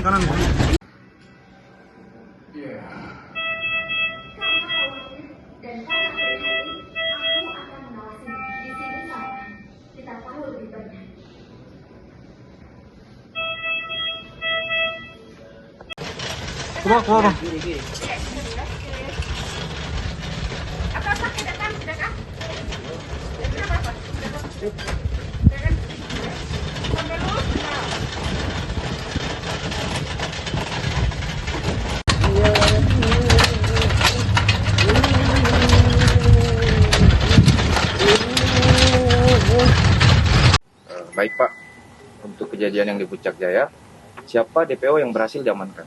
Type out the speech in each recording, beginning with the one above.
kanan kanan. Dan para pribadi, aku akan mengawasi di sini sama. Kita tahu lebih banyak. Keluar keluar bang. Apa tidak kan? Sudah kan? Sudah berapa? Sudah kan? Sampai dulu. Baik Pak, untuk kejadian yang di Puncak Jaya, siapa DPO yang berhasil diamankan?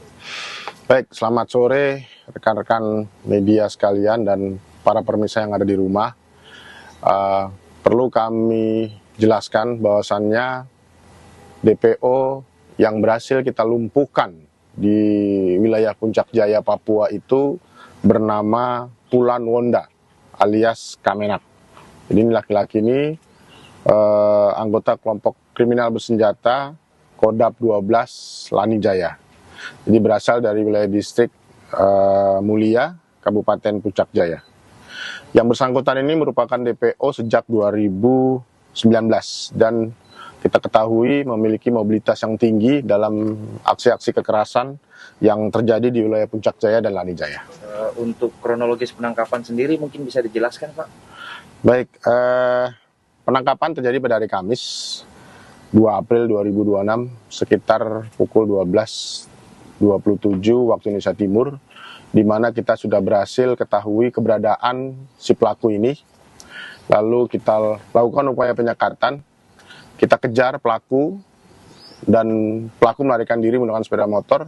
Baik, selamat sore rekan-rekan media sekalian dan para pemirsa yang ada di rumah. Perlu kami jelaskan bahwasannya DPO yang berhasil kita lumpuhkan di wilayah Puncak Jaya, Papua itu bernama Pulan Wonda alias Kamenak. Jadi ini laki-laki ini anggota kelompok kriminal bersenjata Kodap 12 Lani Jaya. Jadi berasal dari wilayah distrik Mulia, Kabupaten Puncak Jaya. Yang bersangkutan ini merupakan DPO sejak 2019 dan kita ketahui memiliki mobilitas yang tinggi dalam aksi-aksi kekerasan yang terjadi di wilayah Puncak Jaya dan Lani Jaya. Untuk kronologis penangkapan sendiri mungkin bisa dijelaskan Pak? Baik, penangkapan terjadi pada hari Kamis 2 April 2026 sekitar pukul 12.27 waktu Indonesia Timur, di mana kita sudah berhasil ketahui keberadaan si pelaku ini. Lalu kita lakukan upaya penyekatan, kita kejar pelaku dan pelaku melarikan diri menggunakan sepeda motor.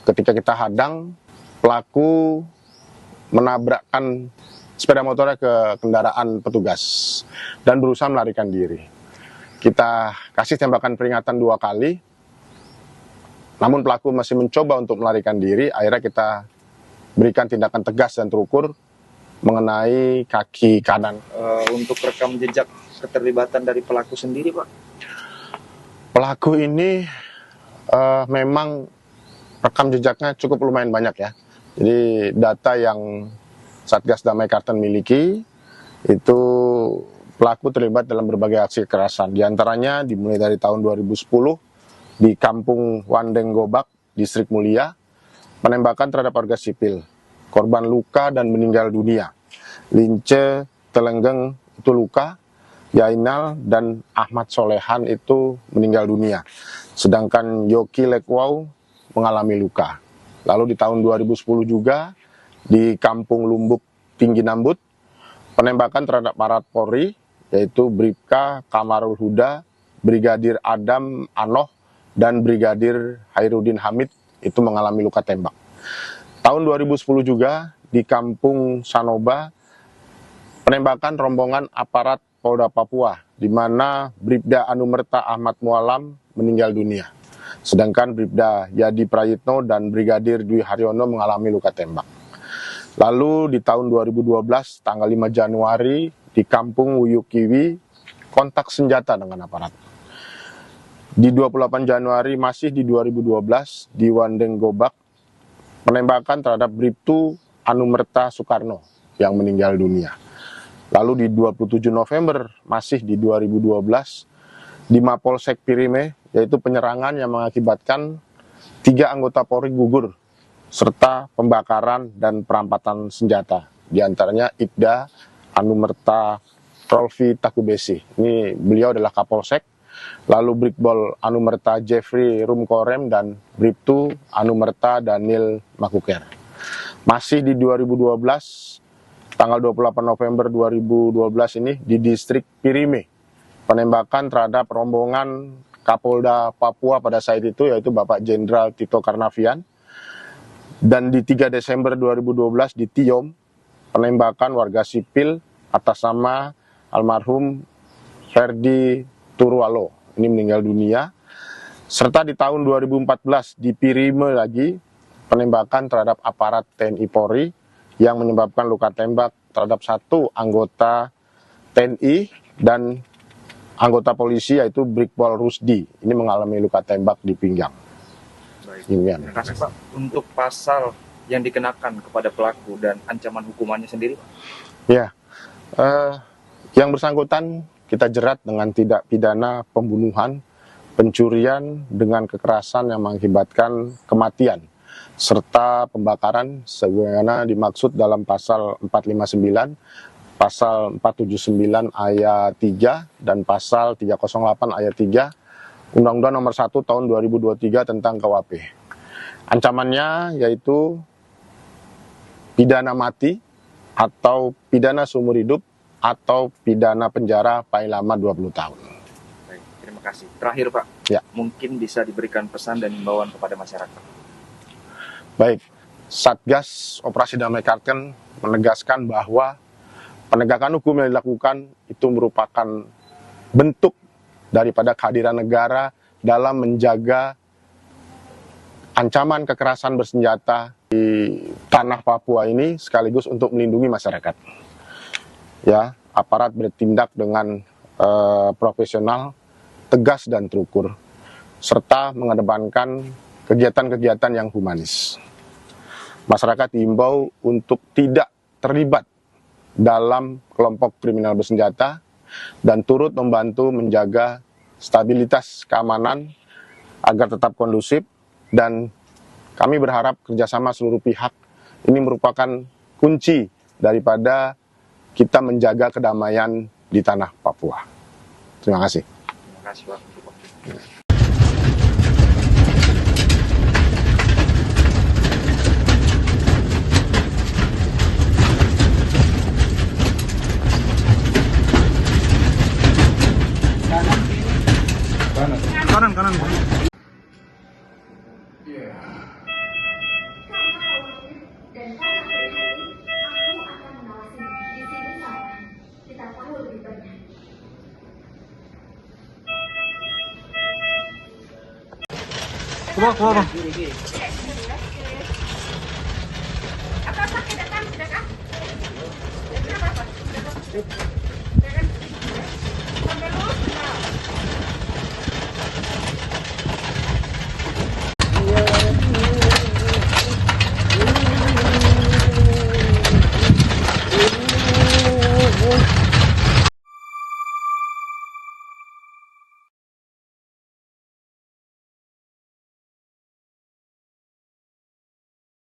Ketika kita hadang, pelaku menabrakkan sepeda motornya ke kendaraan petugas dan berusaha melarikan diri. Kita kasih tembakan peringatan 2 kali, namun pelaku masih mencoba untuk melarikan diri. Akhirnya kita berikan tindakan tegas dan terukur mengenai kaki kanan. Untuk rekam jejak keterlibatan dari pelaku sendiri Pak? Pelaku ini memang rekam jejaknya cukup lumayan banyak ya. Jadi data yang Satgas Damai Karten miliki itu pelaku terlibat dalam berbagai aksi kekerasan. Di antaranya dimulai dari tahun 2010 di Kampung Wandeng Gobak, Distrik Mulia, penembakan terhadap warga sipil. Korban luka dan meninggal dunia. Lince Telenggeng itu luka, Yainal dan Ahmad Solehan itu meninggal dunia. Sedangkan Yoki Lekwau mengalami luka. Lalu di tahun 2010 juga di Kampung Lumbuk Tinggi Nambut, penembakan terhadap aparat Polri, yaitu Bribka Kamarul Huda, Brigadir Adam Anoh, dan Brigadir Hairudin Hamid itu mengalami luka tembak. Tahun 2010 juga di Kampung Sanoba, penembakan rombongan aparat Polda Papua, di mana Bribda Anumerta Ahmad Mualam meninggal dunia. Sedangkan Bribda Yadi Prayitno dan Brigadir Dwi Haryono mengalami luka tembak. Lalu di tahun 2012, tanggal 5 Januari, di Kampung Wuyukiwi, kontak senjata dengan aparat. Di 28 Januari, masih di 2012, di Wandeng Gobak, penembakan terhadap Bribtu Anumerta Soekarno yang meninggal dunia. Lalu di 27 November, masih di 2012, di Mapolsek Pirime, yaitu penyerangan yang mengakibatkan 3 anggota Polri gugur, serta pembakaran dan perampatan senjata. Di antaranya Ibda Anumerta Rolfi Takubesi. Ini beliau adalah Kapolsek. Lalu Brigpol Anumerta Jeffrey Rumkorem dan Bribtu Anumerta Daniel Makuker. Masih di 2012, tanggal 28 November 2012 ini di distrik Pirime, penembakan terhadap rombongan Kapolda Papua pada saat itu, yaitu Bapak Jenderal Tito Karnavian. Dan di 3 Desember 2012 di Tiom, penembakan warga sipil atas nama almarhum Ferdi Turwalo, ini meninggal dunia. Serta di tahun 2014 di Pirime lagi, penembakan terhadap aparat TNI Polri yang menyebabkan luka tembak terhadap 1 anggota TNI dan anggota polisi, yaitu Brigpol Rusdi. Ini mengalami luka tembak di pinggang. Baik. Demikian. Terima kasih Pak. Untuk pasal yang dikenakan kepada pelaku dan ancaman hukumannya sendiri, Pak? Ya, yang bersangkutan kita jerat dengan tindak pidana pembunuhan, pencurian dengan kekerasan yang mengakibatkan kematian, serta pembakaran sebagaimana dimaksud dalam pasal 459, pasal 479 ayat 3, dan pasal 308 ayat 3, Undang-Undang Nomor 1 Tahun 2023 tentang KUHP. Ancamannya yaitu pidana mati, atau pidana seumur hidup, atau pidana penjara paling lama 20 tahun. Baik, terima kasih. Terakhir Pak, Ya. mungkin bisa diberikan pesan dan himbauan kepada masyarakat. Baik, Satgas Operasi Damai Kartens menegaskan bahwa penegakan hukum yang dilakukan itu merupakan bentuk daripada kehadiran negara dalam menjaga ancaman kekerasan bersenjata di tanah Papua ini, sekaligus untuk melindungi masyarakat. Ya, aparat bertindak dengan profesional, tegas dan terukur, serta mengedepankan kegiatan-kegiatan yang humanis. Masyarakat diimbau untuk tidak terlibat dalam kelompok kriminal bersenjata dan turut membantu menjaga stabilitas keamanan agar tetap kondusif, dan kami berharap kerjasama seluruh pihak ini merupakan kunci daripada kita menjaga kedamaian di tanah Papua. Terima kasih. Terima kasih Pak. untuk waktunya. Kanan. Karena khawatir dan karena prihatin, aku akan mengawasi di sini sampai kita tahu lebih banyak. Keluar. Apa sakit datang? Sudah kah? Sudah berapa? Sudah